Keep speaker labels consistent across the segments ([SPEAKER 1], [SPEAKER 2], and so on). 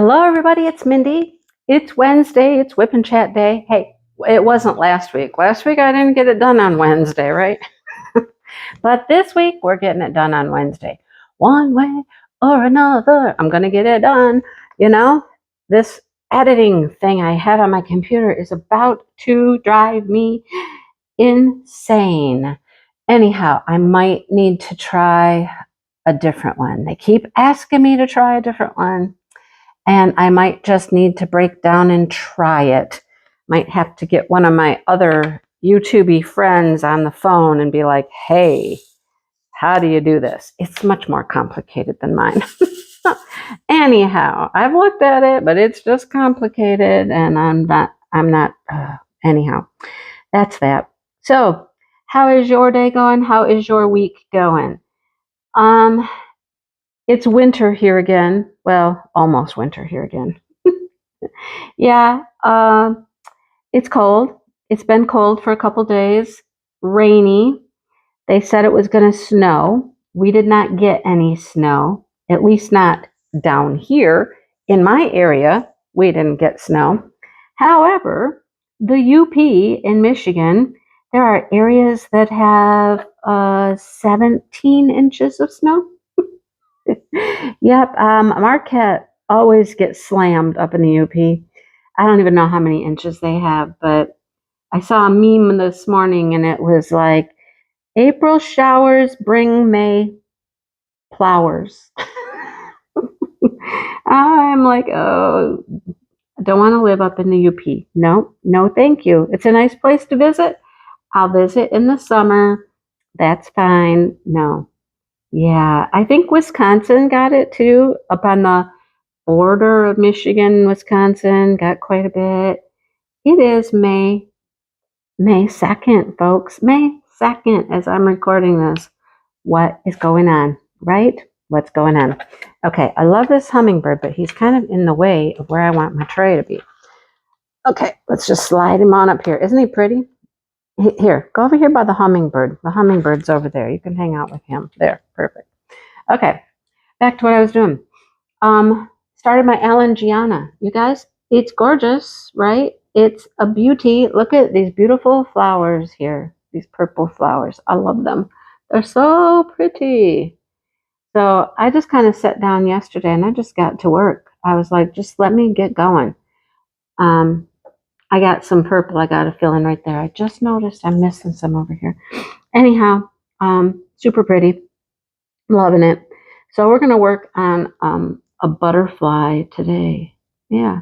[SPEAKER 1] Hello, everybody. It's Mindy. It's Wednesday. It's Whip and Chat Day. Hey, it wasn't last week. Last week I didn't get it done on Wednesday, right? But this week we're getting it done on Wednesday. One way or another, I'm going to get it done. You know, this editing thing I have on my computer is about to drive me insane. Anyhow, I might need to try a different one. They keep asking me to try a different one. And I might just need to break down and try it. Might have to get one of my other YouTube-y friends on the phone and be like, hey, how do you do this? It's much more complicated than mine. Anyhow, I've looked at it, but it's just complicated and I'm not, anyhow, that's that. So how is your day going? How is your week going? It's winter here again. Well, almost winter here again. Yeah, it's cold. It's been cold for a couple days. Rainy. They said it was going to snow. We did not get any snow, at least not down here. In my area, we didn't get snow. However, the UP in Michigan, there are areas that have 17 inches of snow. Yep, Marquette always gets slammed up in the UP. I don't even know how many inches they have, but I saw a meme this morning and it was like, April showers bring May flowers. I'm like, oh, I don't want to live up in the UP. No, no, thank you. It's a nice place to visit. I'll visit in the summer. That's fine. No. Yeah, I think Wisconsin got it too, up on the border of Michigan and Wisconsin, got quite a bit. It is May 2nd, folks. May 2nd as I'm recording this. What is going on, right? What's going on? Okay, I love this hummingbird, but he's kind of in the way of where I want my tray to be. Okay, let's just slide him on up here. Isn't he pretty? Here, go over here by the hummingbird. The hummingbird's over there. You can hang out with him. There, perfect. Okay, back to what I was doing. Started my Gianna. You guys, it's gorgeous, right? It's a beauty. Look at these beautiful flowers here. These purple flowers. I love them. They're so pretty. So I just kind of sat down yesterday and I just got to work. I was like, just let me get going. I got some purple I got to fill in right there. I just noticed I'm missing some over here. Anyhow, super pretty. Loving it. So we're going to work on a butterfly today. Yeah.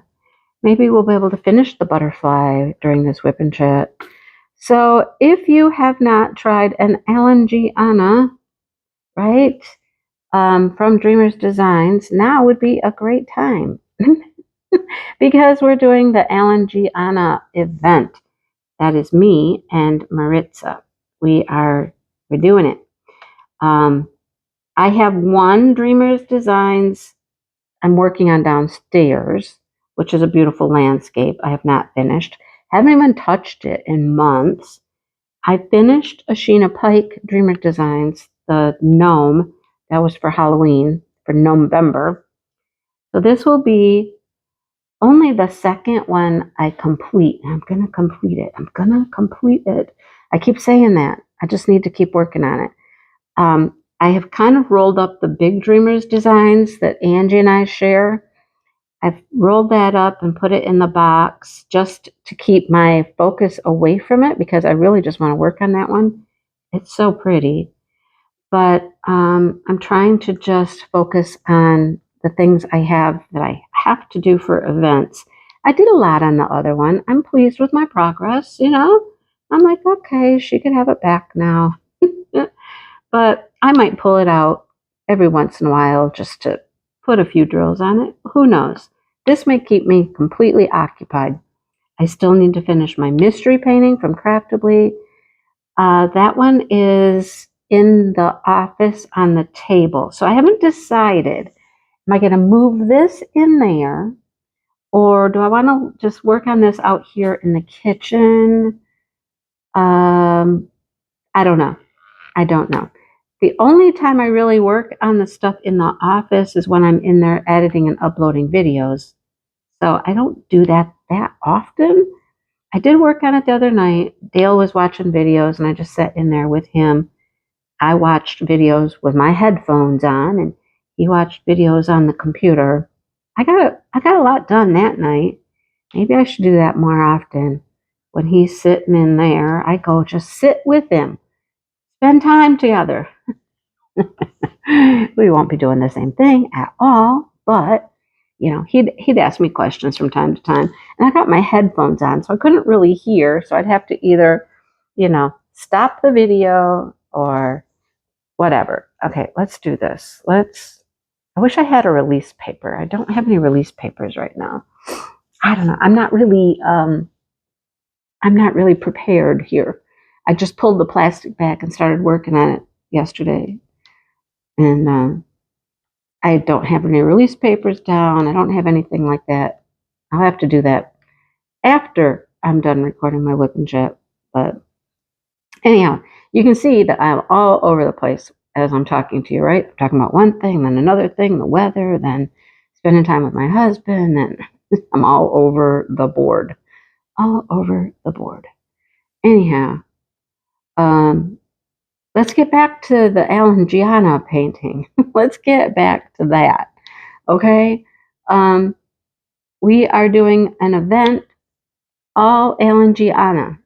[SPEAKER 1] Maybe we'll be able to finish the butterfly during this whip and chat. So if you have not tried an Gianna, right, from Dreamers Designs, now would be a great time. Because we're doing the Gianna event. That is me and Maritza. We're doing it. I have one Dreamers Designs I'm working on downstairs, which is a beautiful landscape. I have not finished. Haven't even touched it in months. I finished a Sheena Pike Dreamer Designs, the gnome. That was for Halloween, for November. So this will be only the second one I complete. I'm going to complete it. I'm going to complete it. I keep saying that. I just need to keep working on it. I have kind of rolled up the big Dreamers Designs that Angie and I share. I've rolled that up and put it in the box just to keep my focus away from it because I really just want to work on that one. It's so pretty. But I'm trying to just focus on the things I have that I have to do for events. I did a lot on the other one. I'm pleased with my progress, you know. I'm like, okay, she could have it back now. But I might pull it out every once in a while just to put a few drills on it. Who knows? This may keep me completely occupied. I still need to finish my mystery painting from Craftably. That one is in the office on the table. So I haven't decided, am I going to move this in there? Or do I want to just work on this out here in the kitchen? I don't know. The only time I really work on the stuff in the office is when I'm in there editing and uploading videos. So I don't do that often. I did work on it the other night. Dale was watching videos and I just sat in there with him. I watched videos with my headphones on and he watched videos on the computer. I got a lot done that night. Maybe I should do that more often. When he's sitting in there, I go just sit with him. Spend time together. We won't be doing the same thing at all, but he'd ask me questions from time to time, and I got my headphones on, so I couldn't really hear. So I'd have to either, stop the video or whatever. Okay, let's do this. I wish I had a release paper. I don't have any release papers right now. I don't know. I'm not really prepared here. I just pulled the plastic back and started working on it yesterday. And I don't have any release papers down. I don't have anything like that. I'll have to do that after I'm done recording my WIP and chat. But anyhow, you can see that I'm all over the place as I'm talking to you, right? I'm talking about one thing, then another thing, the weather, then spending time with my husband, and I'm all over the board. All over the board. Anyhow, let's get back to the Al and Gianna painting. Let's get back to that. Okay? We are doing an event, all Al and Gianna.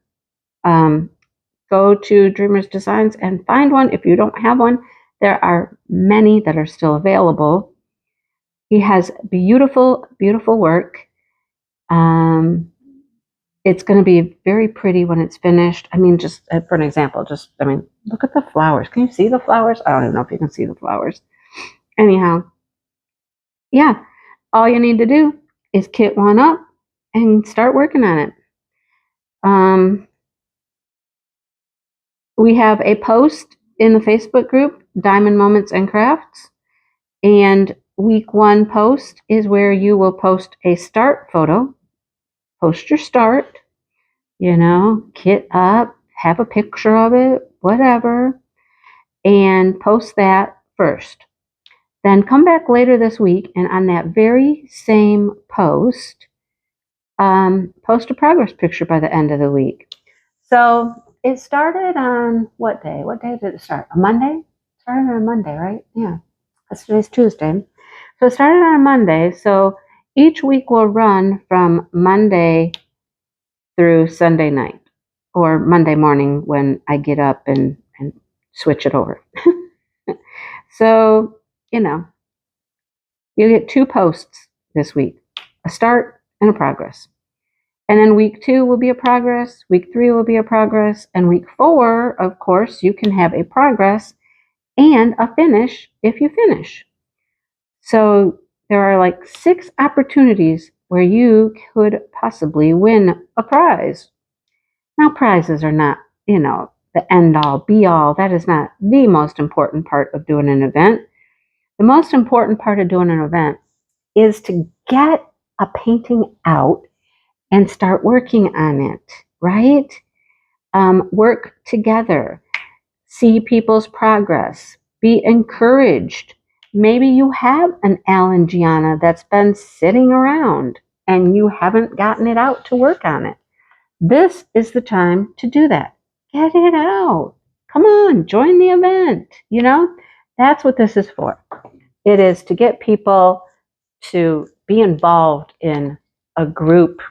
[SPEAKER 1] Go to Dreamers Designs and find one. If you don't have one, there are many that are still available. He has beautiful, beautiful work. It's going to be very pretty when it's finished. I mean, just for an example, look at the flowers. Can you see the flowers? I don't even know if you can see the flowers. Anyhow, yeah, all you need to do is kit one up and start working on it. We have a post in the Facebook group, Diamond Moments and Krafts, and week 1 post is where you will post a start photo. Post your start, kit up, have a picture of it, whatever, and post that first. Then come back later this week, and on that very same post, post a progress picture by the end of the week. So it started on what day? What day did it start? A Monday? It started on a Monday, right? Yeah. Today's Tuesday. So it started on a Monday. So each week will run from Monday through Sunday night or Monday morning when I get up and switch it over. So, you get 2 posts this week, a start and a progress. And then week 2 will be a progress, week 3 will be a progress, and week 4, of course, you can have a progress and a finish if you finish. So there are like 6 opportunities where you could possibly win a prize. Now, prizes are not, the end-all, be-all. That is not the most important part of doing an event. The most important part of doing an event is to get a painting out and start working on it, right? Work together. See people's progress. Be encouraged. Maybe you have an Al and Gianna that's been sitting around and you haven't gotten it out to work on it. This is the time to do that. Get it out. Come on, join the event. That's what this is for. It is to get people to be involved in a group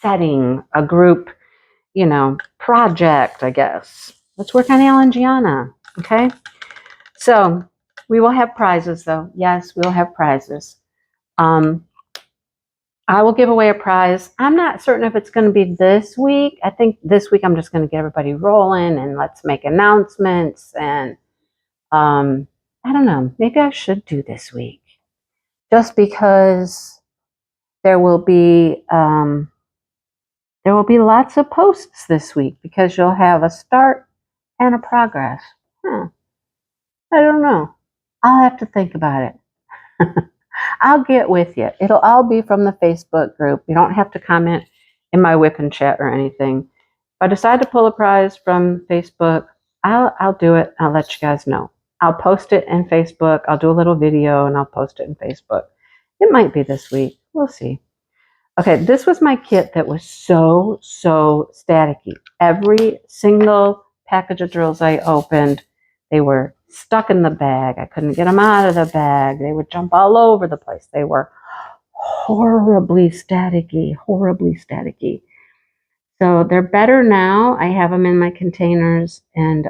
[SPEAKER 1] setting, a group, project, I guess. Let's work on Al and Gianna, okay? So we will have prizes, though. Yes, we'll have prizes. I will give away a prize. I'm not certain if it's going to be this week. I think this week I'm just going to get everybody rolling and let's make announcements. And I don't know. Maybe I should do this week, just because there will be lots of posts this week because you'll have a start and a progress. I don't know. I'll have to think about it. I'll get with you. It'll all be from the Facebook group. You don't have to comment in my WIP and chat or anything. If I decide to pull a prize from Facebook, I'll do it. I'll let you guys know. I'll post it in Facebook. I'll do a little video and I'll post it in Facebook. It might be this week. We'll see. Okay, this was my kit that was so staticky. Every single package of drills I opened, they were stuck in the bag. I couldn't get them out of the bag. They would jump all over the place. They were horribly staticky, So they're better now. I have them in my containers, and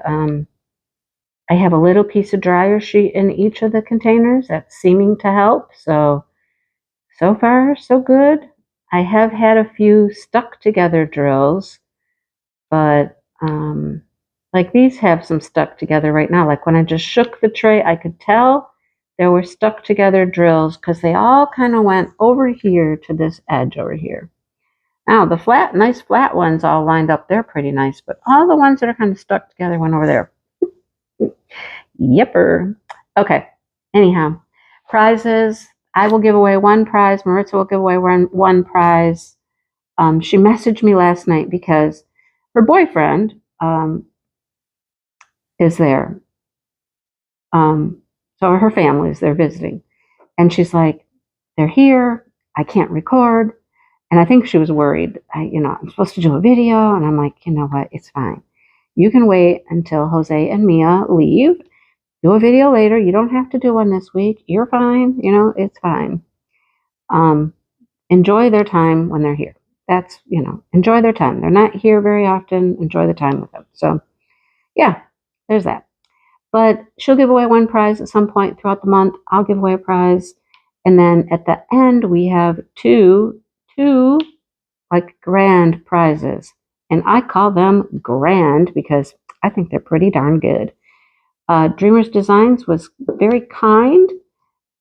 [SPEAKER 1] I have a little piece of dryer sheet in each of the containers that's seeming to help. So far, so good. I have had a few stuck together drills, but like these have some stuck together right now. Like when I just shook the tray, I could tell there were stuck together drills because they all kind of went over here to this edge over here. Now the nice flat ones all lined up. They're pretty nice, but all the ones that are kind of stuck together went over there. Yipper. Okay. Anyhow, prizes. I will give away one prize. Maritza will give away one prize. She messaged me last night because her boyfriend is there. So her family's there visiting. And she's like, they're here. I can't record. And I think she was worried. I'm supposed to do a video. And I'm like, you know what? It's fine. You can wait until Jose and Mia leave. Do a video later. You don't have to do one this week. You're fine. It's fine. Enjoy their time when they're here. That's, enjoy their time. They're not here very often. Enjoy the time with them. So, yeah, there's that. But she'll give away one prize at some point throughout the month. I'll give away a prize. And then at the end, we have two like grand prizes. And I call them grand because I think they're pretty darn good. Dreamers Designs was very kind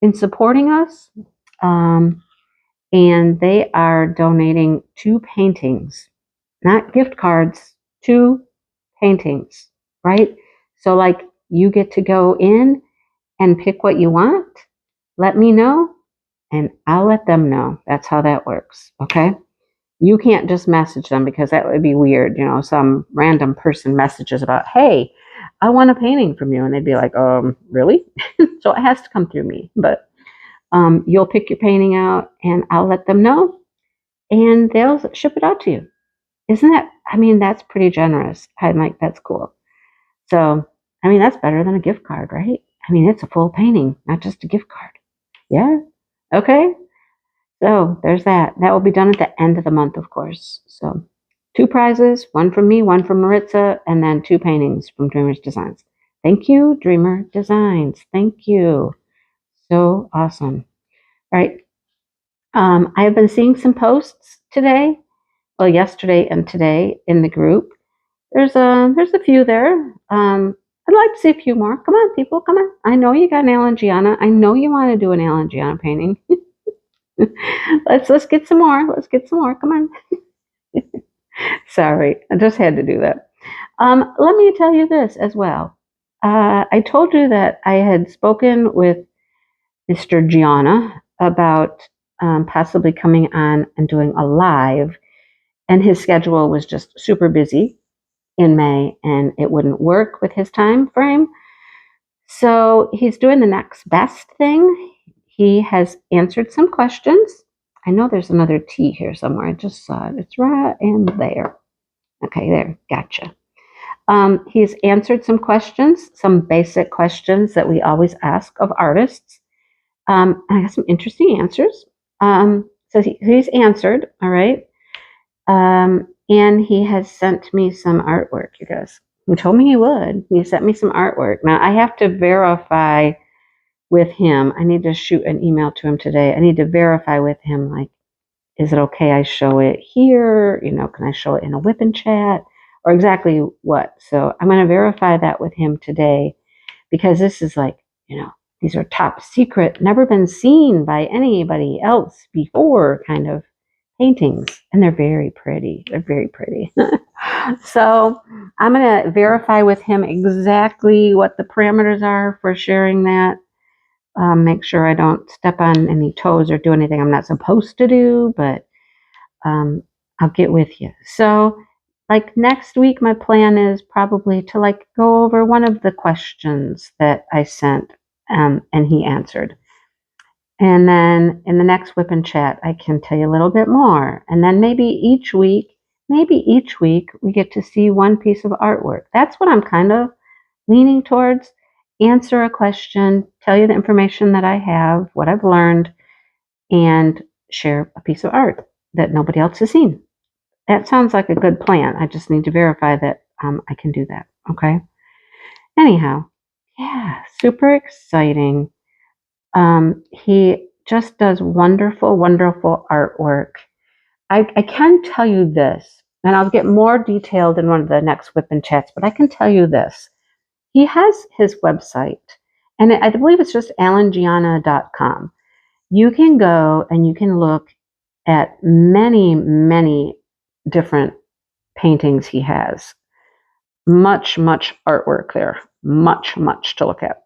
[SPEAKER 1] in supporting us. And they are donating 2 paintings, not gift cards, 2 paintings, right? So like you get to go in and pick what you want. Let me know and I'll let them know. That's how that works. Okay. You can't just message them because that would be weird. Some random person messages about, hey, I want a painting from you. And they'd be like, really? So it has to come through me. But you'll pick your painting out and I'll let them know and they'll ship it out to you. Isn't that, that's pretty generous. I'm like, that's cool. So, that's better than a gift card, right? It's a full painting, not just a gift card. Yeah. Okay. So there's that. That will be done at the end of the month, of course. So 2 prizes, one from me, one from Maritza, and then 2 paintings from Dreamers Designs. Thank you, Dreamer Designs. Thank you. So awesome. All right. I have been seeing some posts today, yesterday and today in the group. There's a few there. I'd like to see a few more. Come on, people, come on. I know you got an Al and Gianna. I know you want to do an Al and Gianna painting. Let's get some more. Let's get some more. Come on. Sorry, I just had to do that. Let me tell you this as well. I told you that I had spoken with Mr. Gianna about possibly coming on and doing a live, and his schedule was just super busy in May, and it wouldn't work with his time frame. So he's doing the next best thing. He has answered some questions. I know there's another T here somewhere. I just saw it. It's right in there. Okay, there. Gotcha. He's answered some questions, some basic questions that we always ask of artists. I got some interesting answers. So he's answered, all right. And he has sent me some artwork, you guys. He told me he would. He sent me some artwork. Now, I have to verify with him. I need to shoot an email to him today. I need to verify with him, like, is it okay I show it here? Can I show it in a WIP and chat? Or exactly what? So I'm going to verify that with him today because this is like, these are top secret, never been seen by anybody else before kind of paintings. And they're very pretty. They're very pretty. So I'm going to verify with him exactly what the parameters are for sharing that. Make sure I don't step on any toes or do anything I'm not supposed to do, but I'll get with you. So like next week, my plan is probably to like go over one of the questions that I sent, and he answered. And then in the next WIP and chat, I can tell you a little bit more. And then maybe each week we get to see one piece of artwork. That's what I'm kind of leaning towards. Answer a question, tell you the information that I have, what I've learned, and share a piece of art that nobody else has seen. That sounds like a good plan. I just need to verify that I can do that. Okay. Anyhow, yeah, super exciting. He just does wonderful, wonderful artwork. I can tell you this, and I'll get more detailed in one of the next WIP and chats, but I can tell you this. He has his website, and I believe it's just alangianna.com. You can go and you can look at many, many different paintings he has. Much, much artwork there. Much, much to look at.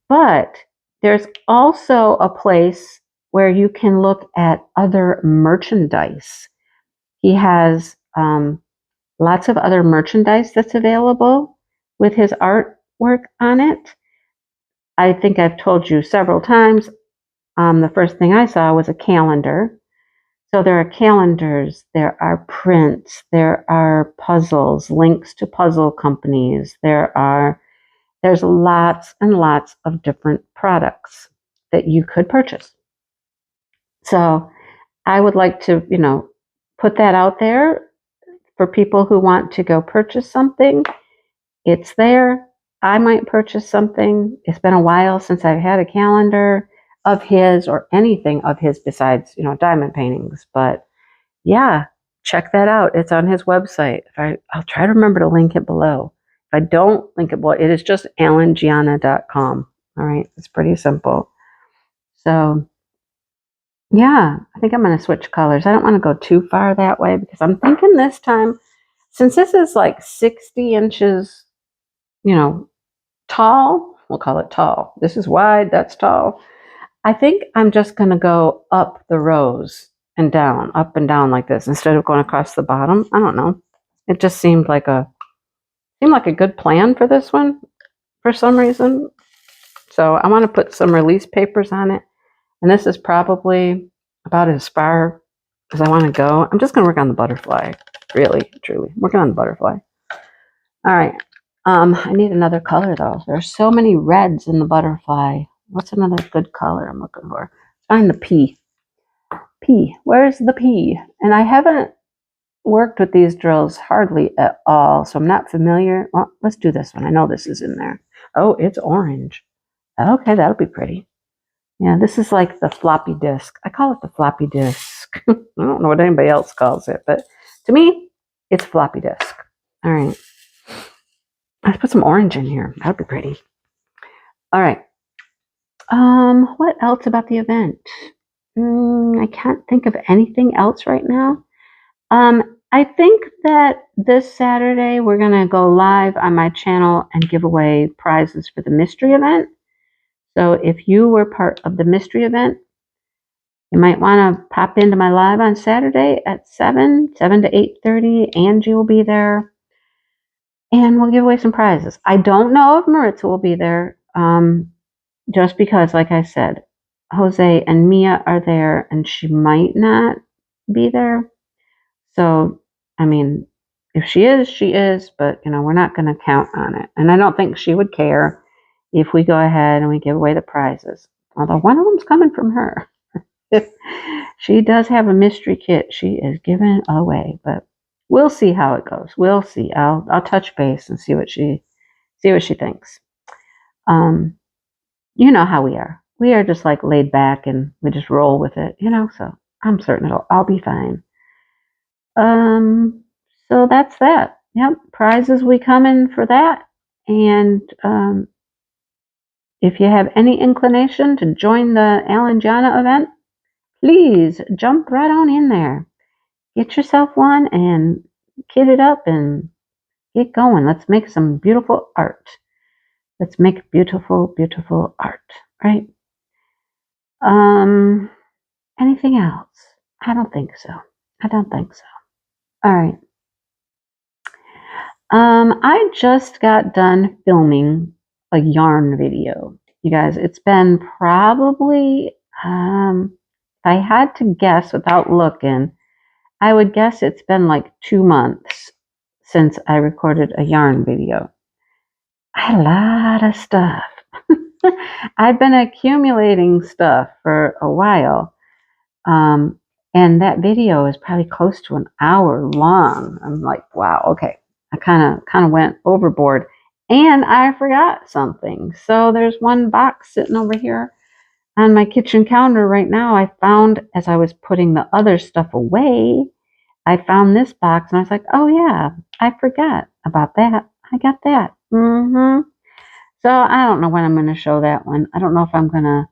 [SPEAKER 1] But there's also a place where you can look at other merchandise. He has lots of other merchandise that's available with his artwork on it. I think I've told you several times. The first thing I saw was a calendar. So there are calendars, there are prints, there are puzzles, links to puzzle companies. There's lots and lots of different products that you could purchase. So I would like to, put that out there for people who want to go purchase something. It's there. I might purchase something. It's been a while since I've had a calendar of his or anything of his besides, diamond paintings. But yeah, check that out. It's on his website. I'll try to remember to link it below. If I don't link it below, it is just alangianna.com. All right, it's pretty simple. So yeah, I think I'm going to switch colors. I don't want to go too far that way because I'm thinking this time, since this is like 60 inches, tall, we'll call it tall. This is wide, that's tall. I think I'm just going to go up the rows and down, up and down like this instead of going across the bottom. I don't know. It just seemed like a good plan for this one for some reason. So I want to put some release papers on it. And this is probably about as far as I want to go. I'm just going to work on the butterfly. Really, truly. Working on the butterfly. All right. I need another color though. There's so many reds in the butterfly. What's another good color I'm looking for? Find the P. P. Where's the P? And I haven't worked with these drills hardly at all, so I'm not familiar. Well, let's do this one. I know this is in there. Oh, it's orange. Okay, that'll be pretty. Yeah, this is like the floppy disk. I call it the floppy disk. I don't know what anybody else calls it, but to me, it's floppy disk. All right. Let's put some orange in here. That'd be pretty. All right. What else about the event? I can't think of anything else right now. I think that this Saturday we're gonna go live on my channel and give away prizes for the mystery event. So if you were part of the mystery event, you might want to pop into my live on Saturday at 7 to 8:30. Angie will be there. And we'll give away some prizes. I don't know if Maritza will be there, just because, like I said, Jose and Mia are there, and she might not be there. So, I mean, if she is, she is, but, we're not going to count on it. And I don't think she would care if we go ahead and we give away the prizes. Although one of them's coming from her. She does have a mystery kit she is giving away, but we'll see how it goes. We'll see. I'll touch base and see what she thinks. You know how we are. We are just like laid back and we just roll with it, so I'm certain I'll be fine. So that's that. Yep, prizes we come in for that. And if you have any inclination to join the Alan Gianna event, please jump right on in there. Get yourself one and kit it up and get going. Let's make some beautiful art. Let's make beautiful, beautiful art, right? Anything else? I don't think so. All right. I just got done filming a yarn video. You guys, it's been probably, if I had to guess without looking, I would guess it's been like 2 months since I recorded a yarn video. I had a lot of stuff. I've been accumulating stuff for a while. And that video is probably close to an hour long. I'm like, wow, okay. I kind of went overboard, and I forgot something. So there's one box sitting over here on my kitchen counter right now. I found as I was putting the other stuff away, I found this box and I was like, oh yeah, I forgot about that. I got that. So I don't know when I'm going to show that one. I don't know if I'm going to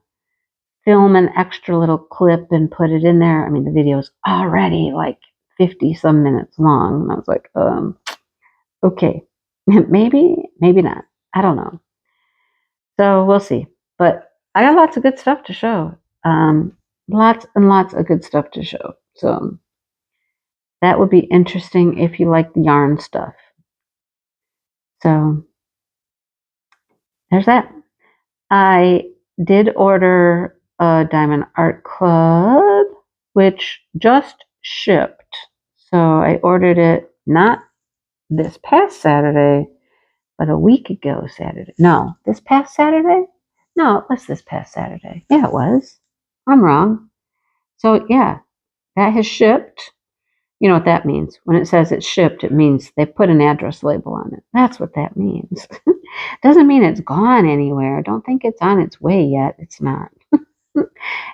[SPEAKER 1] film an extra little clip and put it in there. I mean, the video's already like 50 some minutes long. And I was like, okay, maybe not. I don't know. So we'll see. But I got lots of good stuff to show. Lots and lots of good stuff to show. So that would be interesting if you like the yarn stuff. So there's that. I did order a Diamond Art Club, which just shipped. So I ordered it not this past Saturday, but a week ago Saturday. No, this past Saturday? No, it was this past Saturday. Yeah, it was. I'm wrong. So yeah, that has shipped. You know what that means. When it says it's shipped, it means they put an address label on it. That's what that means. Doesn't mean it's gone anywhere. Don't think it's on its way yet. It's not.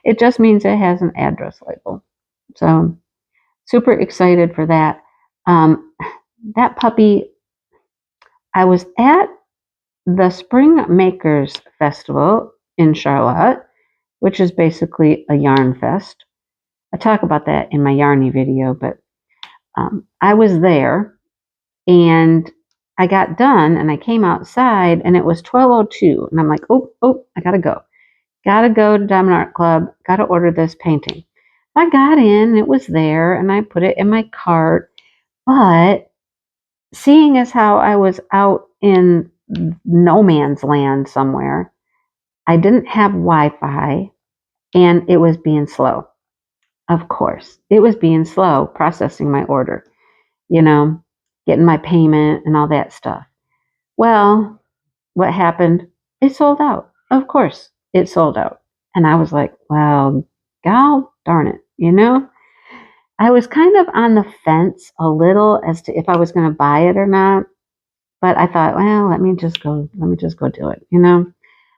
[SPEAKER 1] It just means it has an address label. So super excited for that. That puppy, I was at the Spring Makers Festival in Charlotte, which is basically a yarn fest. I talk about that in my Yarny video, but I was there and I got done and I came outside and it was 12:02 and I'm like, oh, I gotta go. Gotta go to Diamond Art Club. Gotta order this painting. I got in, it was there, and I put it in my cart. But seeing as how I was out in no man's land somewhere, I didn't have Wi-Fi and it was being slow. Of course, it was being slow processing my order, getting my payment and all that stuff. Well, what happened? It sold out. Of course, it sold out. And I was like, well, god darn it, I was kind of on the fence a little as to if I was going to buy it or not. But I thought, well, let me just go do it.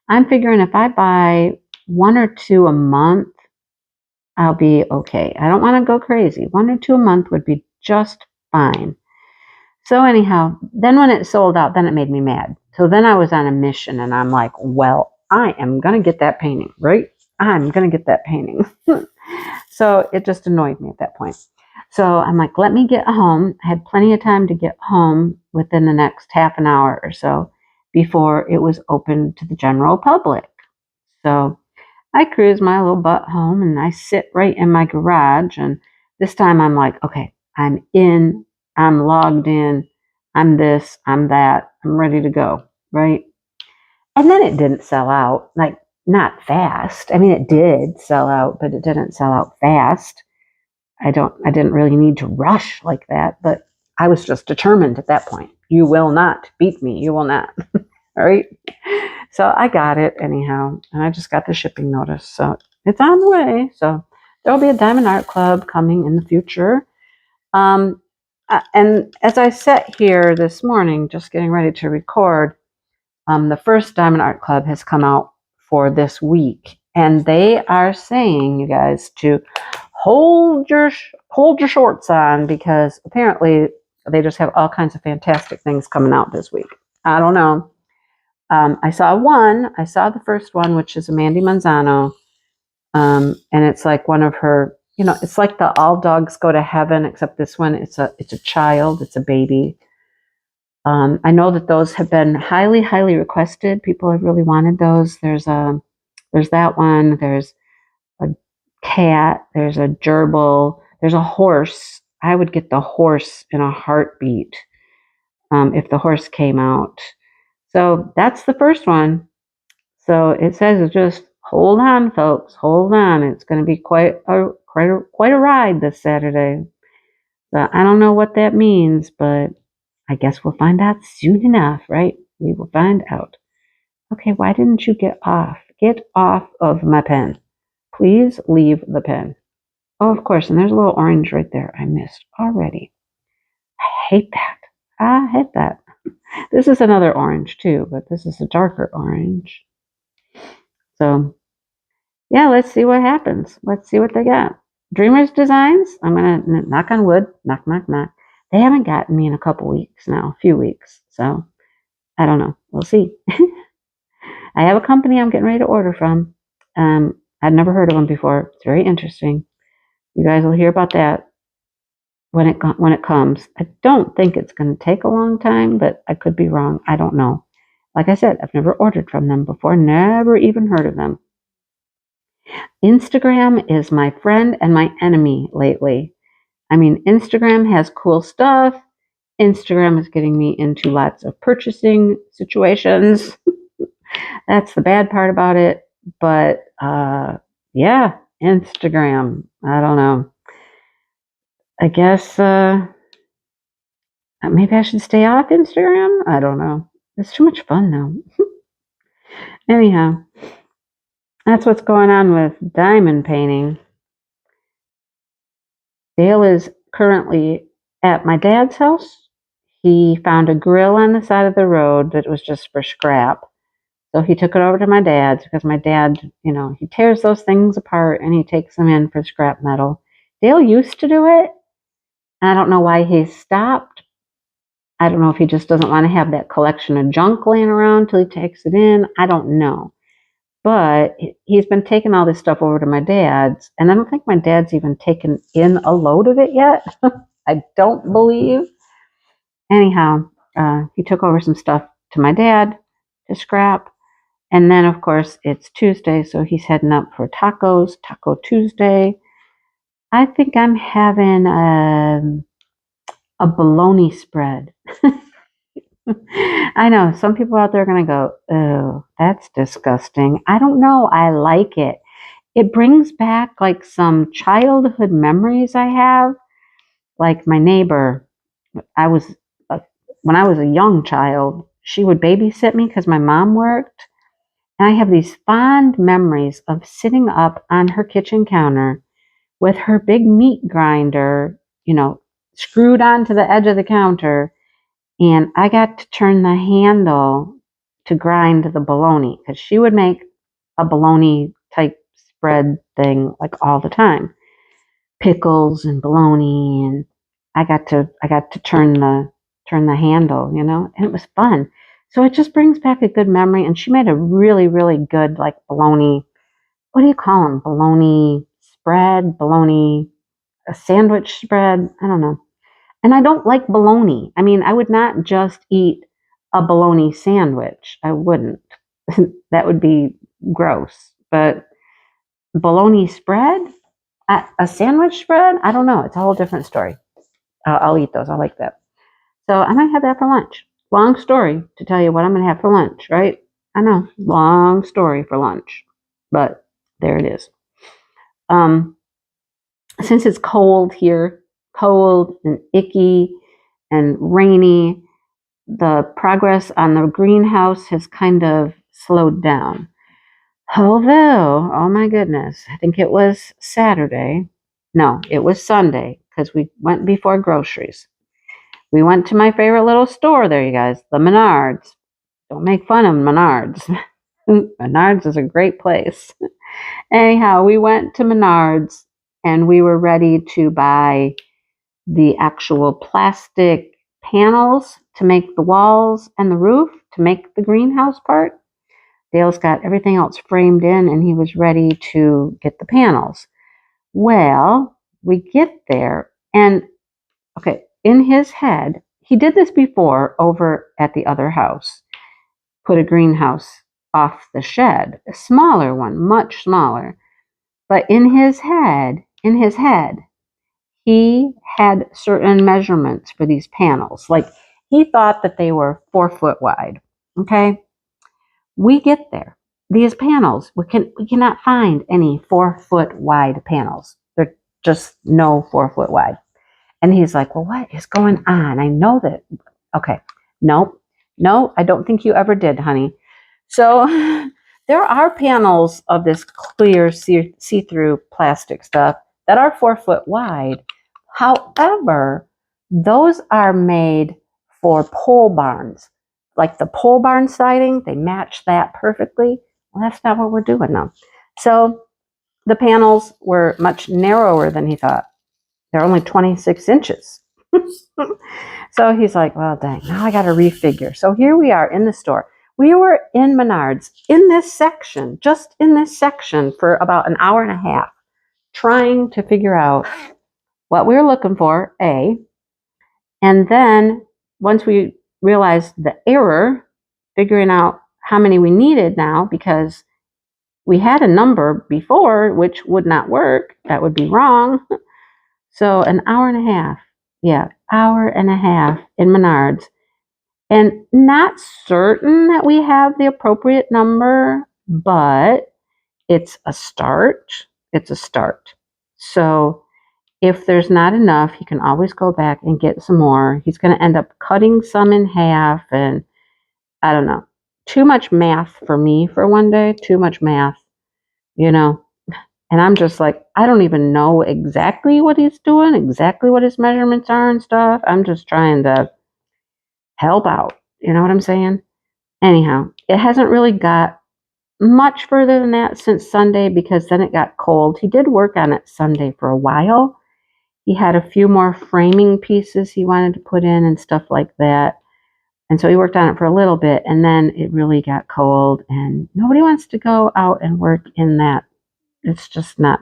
[SPEAKER 1] I'm figuring if I buy 1 or 2 a month, I'll be okay. I don't want to go crazy. 1 or 2 a month would be just fine. So anyhow, then when it sold out, then it made me mad. So then I was on a mission and I'm like, well, I am going to get that painting, right? I'm going to get that painting. So it just annoyed me at that point. So I'm like, let me get home. I had plenty of time to get home within the next half an hour or so before it was open to the general public. So I cruise my little butt home and I sit right in my garage. And this time I'm like, okay, I'm in, I'm logged in, I'm this, I'm that, I'm ready to go, right? And then it didn't sell out, like not fast. I mean, it did sell out, but it didn't sell out fast. I didn't really need to rush like that, but I was just determined at that point. You will not beat me. You will not. All right. So I got it anyhow, and I just got the shipping notice. So it's on the way. So there'll be a Diamond Art Club coming in the future. And as I sat here this morning, just getting ready to record, the first Diamond Art Club has come out for this week, and they are saying, you guys, to hold your shorts on because apparently they just have all kinds of fantastic things coming out this week. I don't know. I saw the first one, which is a Mandy Manzano, and it's like one of her, it's like the All Dogs Go to Heaven, except this one, it's a child, it's a baby. I know that those have been highly, highly requested. People have really wanted those. There's that one. There's a cat. There's a gerbil. There's a horse. I would get the horse in a heartbeat. if the horse came out. So that's the first one. So it says just hold on, folks, hold on. It's going to be quite a ride this Saturday. So I don't know what that means, but I guess we'll find out soon enough, right? We will find out. Okay, why didn't you get off? Get off of my pen. Please leave the pen. Oh, of course, and there's a little orange right there I missed already. I hate that. I hate that. This is another orange too, but this is a darker orange. So, yeah, let's see what happens. Let's see what they got. Dreamers Designs, I'm going to knock on wood, knock, knock, knock. They haven't gotten me in a couple weeks now, a few weeks. So, I don't know. We'll see. I have a company I'm getting ready to order from. I'd never heard of them before. It's very interesting. You guys will hear about that when it comes. I don't think it's going to take a long time, but I could be wrong. I don't know. Like I said, I've never ordered from them before, never even heard of them. Instagram is my friend and my enemy lately. I mean, Instagram has cool stuff. Instagram is getting me into lots of purchasing situations. That's the bad part about it. But yeah, Instagram. I don't know. I guess maybe I should stay off Instagram. I don't know. It's too much fun though. Anyhow, that's what's going on with diamond painting. Dale is currently at my dad's house. He found a grill on the side of the road that was just for scrap. So he took it over to my dad's because my dad, he tears those things apart and he takes them in for scrap metal. Dale used to do it. I don't know why he stopped. I don't know if he just doesn't want to have that collection of junk laying around till he takes it in. I don't know. But he's been taking all this stuff over to my dad's, and I don't think my dad's even taken in a load of it yet. I don't believe. Anyhow, he took over some stuff to my dad to scrap. And then, of course, it's Tuesday, so he's heading up for tacos, Taco Tuesday. I think I'm having a bologna spread. I know some people out there are going to go, oh, that's disgusting. I don't know. I like it. It brings back like some childhood memories I have. Like my neighbor, when I was a young child, she would babysit me because my mom worked. And I have these fond memories of sitting up on her kitchen counter with her big meat grinder, screwed onto the edge of the counter. And I got to turn the handle to grind the bologna because she would make a bologna type spread thing like all the time. Pickles and bologna, and I got to turn the handle, and it was fun. So it just brings back a good memory. And she made a really, really good like bologna. What do you call them? Bologna spread, a sandwich spread. I don't know. And I don't like bologna. I mean, I would not just eat a bologna sandwich. I wouldn't. That would be gross. But bologna spread, a sandwich spread, I don't know. It's a whole different story. I'll eat those. I like that. So I might have that for lunch. Long story to tell you what I'm going to have for lunch, right? I know, long story for lunch. But there it is. Since it's cold here, cold and icky and rainy, the progress on the greenhouse has kind of slowed down. Although, oh my goodness, I think it was Saturday. No, it was Sunday because we went before groceries. We went to my favorite little store there, you guys, the Menards. Don't make fun of Menards. Menards is a great place. Anyhow, we went to Menards and we were ready to buy the actual plastic panels to make the walls and the roof, to make the greenhouse part. Dale's got everything else framed in and he was ready to get the panels. Well, we get there and, okay, in his head, he did this before over at the other house, put a greenhouse off the shed, a smaller one, much smaller. But in his head, he had certain measurements for these panels. Like He thought that they were 4 foot wide. Okay. We get there. These panels, we cannot find any 4 foot wide panels. They're just no 4 foot wide. And he's like, well, what is going on? I know that. Okay. Nope. No, I don't think you ever did, honey. So there are panels of this clear see-through plastic stuff that are 4 foot wide. However, those are made for pole barns. Like the pole barn siding, they match that perfectly. Well, that's not what we're doing now. So the panels were much narrower than he thought. They're only 26 inches. So he's like, well, dang, now I got to refigure. So here we are in the store. We were in Menards in this section, just in this section for about an hour and a half, trying to figure out what we were looking for, A. And then once we realized the error, figuring out how many we needed now, because we had a number before which would not work, that would be wrong. So an hour and a half. Yeah, hour and a half in Menards. And not certain that we have the appropriate number, but it's a start. It's a start. So if there's not enough, he can always go back and get some more. He's going to end up cutting some in half, and I don't know. Too much math for me for one day. Too much math, you know. And I'm just like, I don't even know exactly what he's doing, exactly what his measurements are and stuff. I'm just trying to help out. You know what I'm saying? Anyhow, it hasn't really got much further than that since Sunday, because then it got cold. He did work on it Sunday for a while. He had a few more framing pieces he wanted to put in and stuff like that. And so he worked on it for a little bit, and then it really got cold, and nobody wants to go out and work in that. It's just not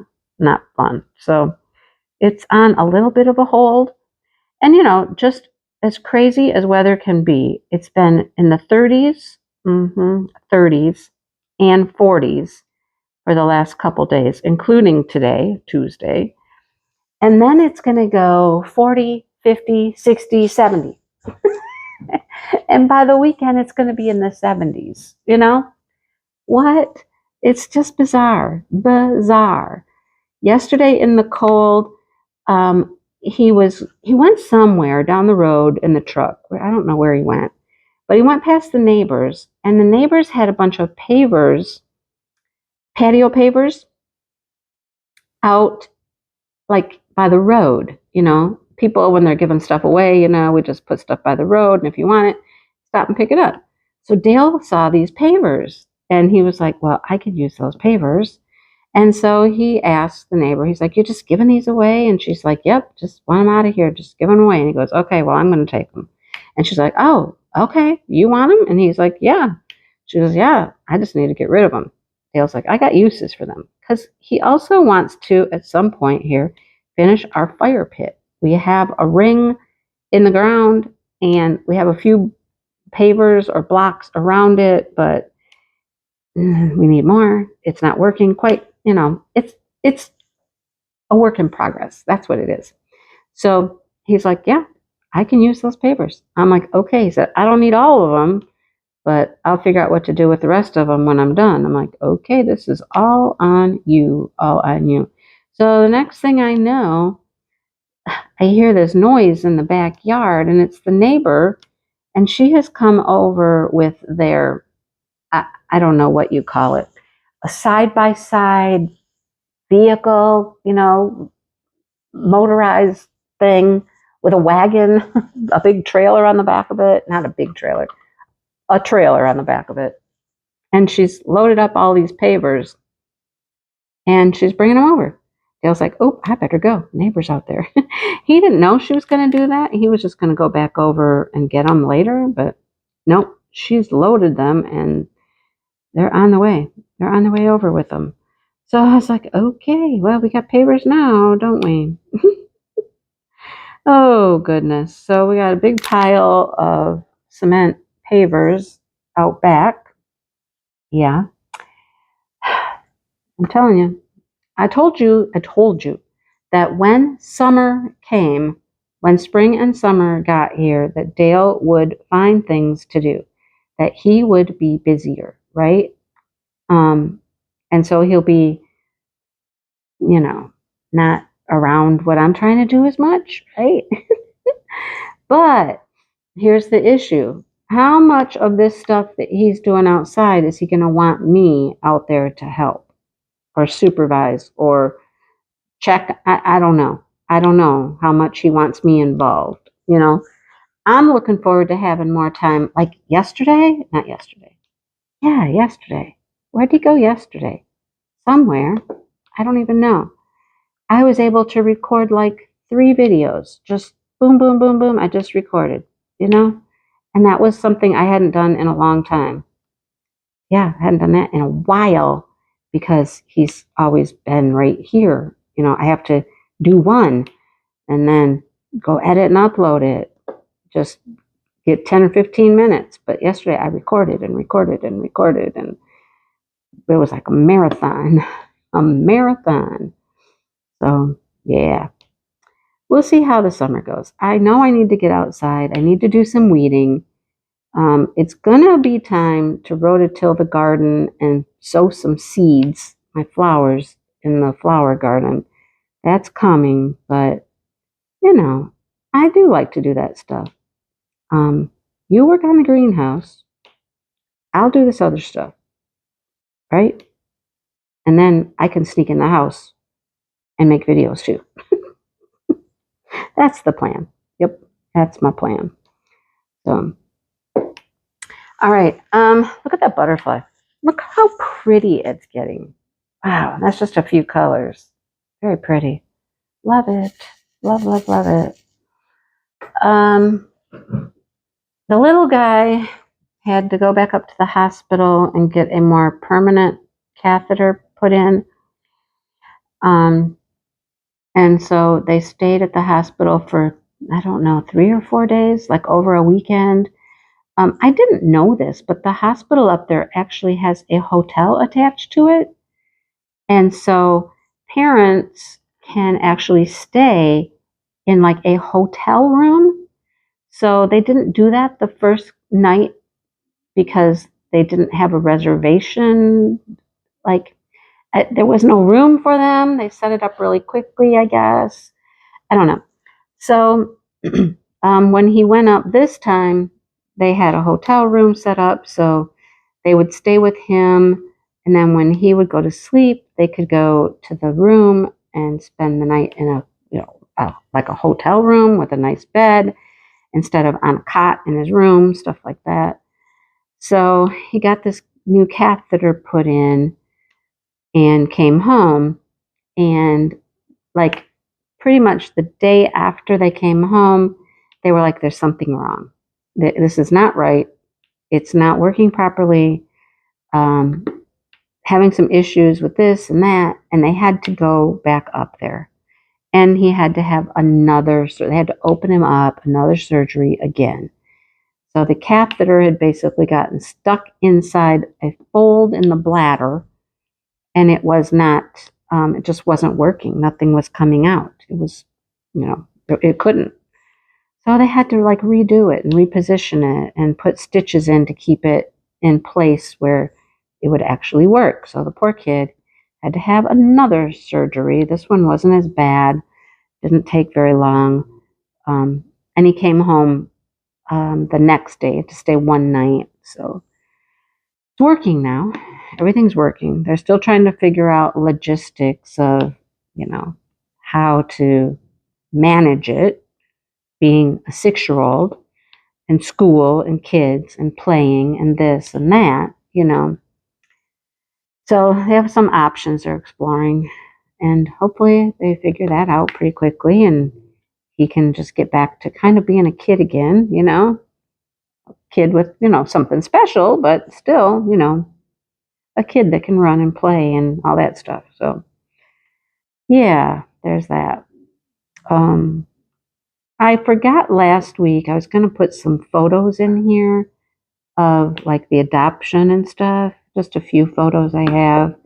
[SPEAKER 1] fun. So it's on a little bit of a hold. And, you know, just as crazy as weather can be, it's been in the 30s, 30s and 40s for the last couple days, including today, Tuesday. And then it's going to go 40, 50, 60, 70. And by the weekend, it's going to be in the 70s, you know? What? It's just bizarre. Bizarre. Yesterday in the cold, he went somewhere down the road in the truck. I don't know where he went, but he went past the neighbors, and the neighbors had a bunch of pavers, patio pavers, out like by the road. You know, people, when they're giving stuff away, you know, we just put stuff by the road, and if you want it, stop and pick it up. So Dale saw these pavers, and he was like, well, I could use those pavers. And so he asked the neighbor, he's like, you're just giving these away? And she's like, yep, just want them out of here. Just give them away. And he goes, okay, well, I'm going to take them. And she's like, oh, okay, you want them? And he's like, yeah. She goes, yeah, I just need to get rid of them. Dale's like, I got uses for them. Because he also wants to, at some point here, finish our fire pit. We have a ring in the ground, and we have a few pavers or blocks around it, but we need more. It's not working quite. You know, it's a work in progress. That's what it is. So he's like, yeah, I can use those pavers. I'm like, okay. He said, I don't need all of them, but I'll figure out what to do with the rest of them when I'm done. I'm like, okay, this is all on you, all on you. So the next thing I know, I hear this noise in the backyard, and it's the neighbor, and she has come over with their, I don't know what you call it, a side-by-side vehicle, you know, motorized thing with a wagon, a big trailer on the back of it. Not a big trailer, a trailer on the back of it. And she's loaded up all these pavers, and she's bringing them over. Dale's like, oh, I better go. Neighbor's out there. He didn't know she was going to do that. He was just going to go back over and get them later. But nope, she's loaded them, and they're on the way. They're on the way over with them. So I was like, okay, well, we got pavers now, don't we? Oh, goodness. So we got a big pile of cement pavers out back. Yeah. I'm telling you. I told you that when summer came, when spring and summer got here, that Dale would find things to do, that he would be busier, right? And so he'll be, not around what I'm trying to do as much, right? But here's the issue. How much of this stuff that he's doing outside is he going to want me out there to help or supervise or check? I don't know. I don't know how much he wants me involved. I'm looking forward to having more time. Like yesterday, not yesterday. Yeah, yesterday. Where'd he go yesterday? Somewhere. I don't even know. I was able to record like 3 videos. Just boom, boom, boom, boom. I just recorded, And that was something I hadn't done in a long time. Yeah, I hadn't done that in a while because he's always been right here. I have to do one and then go edit and upload it. Just get 10 or 15 minutes. But yesterday I recorded and recorded and recorded, and it was like a marathon. A marathon. So, yeah. We'll see how the summer goes. I know I need to get outside. I need to do some weeding. It's going to be time to rototill the garden and sow some seeds, my flowers in the flower garden. That's coming, but, I do like to do that stuff. You work on the greenhouse. I'll do this other stuff, right? And then I can sneak in the house and make videos too. That's the plan. Yep, that's my plan. So, all right. Look at that butterfly. Look how pretty it's getting. Wow, that's just a few colors. Very pretty. Love it. Love, love, love it. The little guy had to go back up to the hospital and get a more permanent catheter put in. And so they stayed at the hospital for, I don't know, 3 or 4 days, like over a weekend. I didn't know this, but the hospital up there actually has a hotel attached to it. And so parents can actually stay in like a hotel room. So they didn't do that the first night because they didn't have a reservation. Like there was no room for them. They set it up really quickly, I guess. I don't know. So when he went up this time, they had a hotel room set up, so they would stay with him, and then when he would go to sleep, they could go to the room and spend the night in like a hotel room with a nice bed instead of on a cot in his room, stuff like that. So he got this new catheter put in and came home, and like pretty much the day after they came home, they were like, there's something wrong. This is not right. It's not working properly. Having some issues with this and that, and they had to go back up there. And he had to have they had to open him up, another surgery again. So the catheter had basically gotten stuck inside a fold in the bladder, and it was not, it just wasn't working. Nothing was coming out. It was, it couldn't. So they had to like redo it and reposition it and put stitches in to keep it in place where it would actually work. So the poor kid had to have another surgery. This one wasn't as bad, didn't take very long. And he came home the next day to stay one night. So it's working now. Everything's working. They're still trying to figure out logistics of, how to manage it, being a 6-year-old and school and kids and playing and this and that, So they have some options they're exploring, and hopefully they figure that out pretty quickly and he can just get back to kind of being a kid again, a kid with, something special, but still, a kid that can run and play and all that stuff. So yeah, there's that. I forgot last week, I was going to put some photos in here of like the adoption and stuff. Just a few photos I have.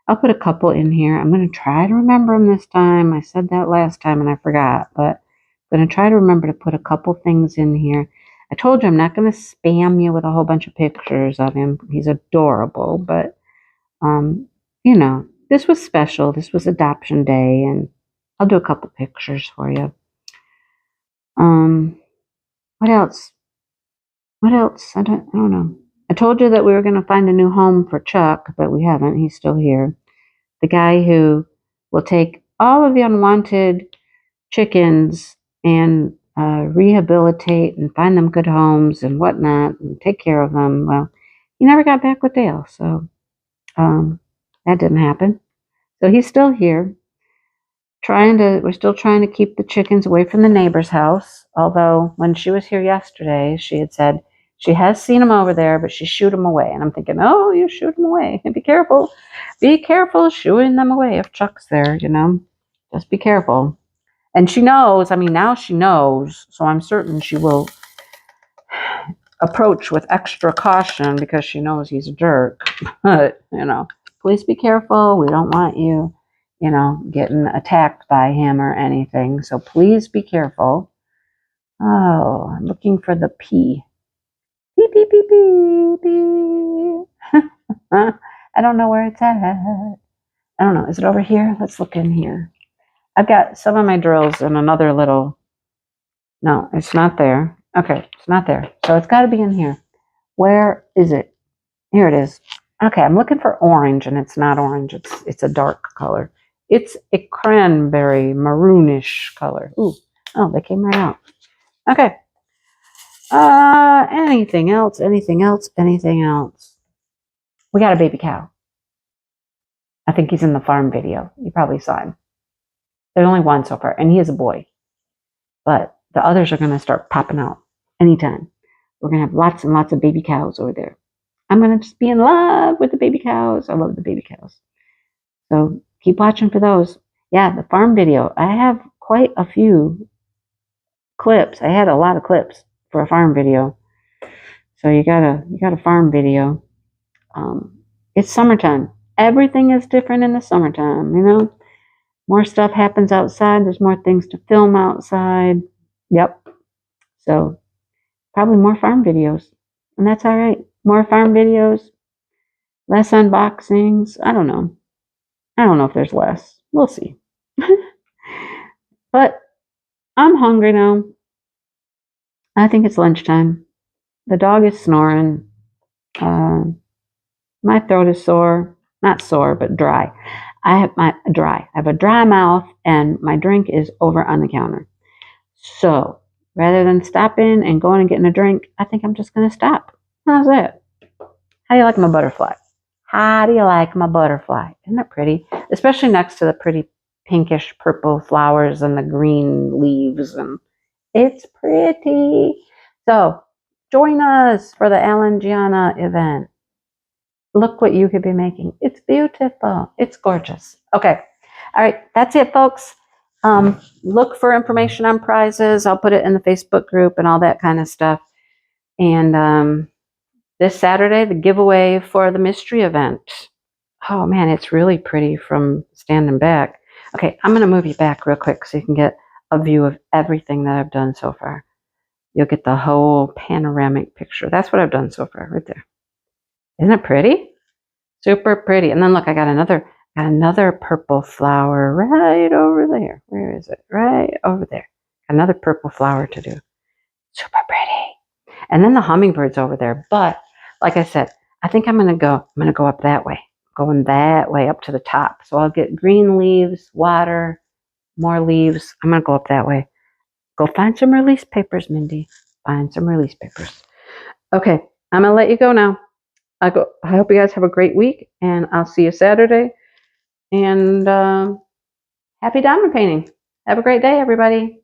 [SPEAKER 1] I'll put a couple in here. I'm going to try to remember them this time. I said that last time and I forgot, but I'm going to try to remember to put a couple things in here. I told you I'm not going to spam you with a whole bunch of pictures of him. He's adorable, but, you know, this was special. This was adoption day, and I'll do a couple pictures for you. What else? What else? I don't know. I told you that we were going to find a new home for Chuck, but we haven't. He's still here. The guy who will take all of the unwanted chickens and rehabilitate and find them good homes and whatnot and take care of them. Well, he never got back with Dale, so that didn't happen. So he's still here. We're still trying to keep the chickens away from the neighbor's house. Although when she was here yesterday, she had said she has seen them over there, but she shooed them away. And I'm thinking, oh, you shoot them away. Be careful. Be careful shooing them away if Chuck's there, you know. Just be careful. And she knows, I mean, now she knows, so I'm certain she will approach with extra caution because she knows he's a jerk. But, you know, please be careful. We don't want you, you know, getting attacked by him or anything. So please be careful. Oh, I'm looking for the P. Beep, beep, beep, beep, beep. I don't know where it's at. I don't know. Is it over here? Let's look in here. I've got some of my drills in another little... No, it's not there. Okay, it's not there. So it's got to be in here. Where is it? Here it is. Okay, I'm looking for orange, and it's not orange. It's a dark color. It's a cranberry, maroonish color. Ooh, oh, they came right out. Okay. Anything else? Anything else? Anything else? We got a baby cow. I think he's in the farm video. You probably saw him. There's only one so far, and he is a boy. But the others are going to start popping out anytime. We're going to have lots and lots of baby cows over there. I'm going to just be in love with the baby cows. I love the baby cows. So keep watching for those. Yeah, the farm video. I have quite a few clips. I had a lot of clips for a farm video. So you got a farm video. It's summertime. Everything is different in the summertime, you know. More stuff happens outside. There's more things to film outside. Yep. So probably more farm videos. And that's all right. More farm videos. Less unboxings. I don't know. I don't know if there's less. We'll see. But I'm hungry now. I think it's lunchtime. The dog is snoring. My throat is sore. Not sore, but dry. I have a dry mouth, and my drink is over on the counter. So rather than stopping and going and getting a drink, I think I'm just going to stop. How's that? How do you like my butterfly? How do you like my butterfly? Isn't it pretty? Especially next to the pretty pinkish purple flowers and the green leaves. And it's pretty. So join us for the Alan Gianna event. Look what you could be making. It's beautiful. It's gorgeous. Okay. All right. That's it, folks. Look for information on prizes. I'll put it in the Facebook group and all that kind of stuff. And this Saturday, the giveaway for the mystery event. Oh, man, it's really pretty from standing back. Okay, I'm going to move you back real quick so you can get a view of everything that I've done so far. You'll get the whole panoramic picture. That's what I've done so far right there. Isn't it pretty? Super pretty. And then look, I got another purple flower right over there. Where is it? Right over there. Another purple flower to do. Super pretty. And then the hummingbird's over there. But like I said, I think I'm gonna go up that way. Going that way up to the top. So I'll get green leaves, water, more leaves. I'm gonna go up that way. Go find some release papers, Mindy. Find some release papers. Okay, I'm gonna let you go now. I hope you guys have a great week, and I'll see you Saturday. And happy diamond painting. Have a great day, everybody.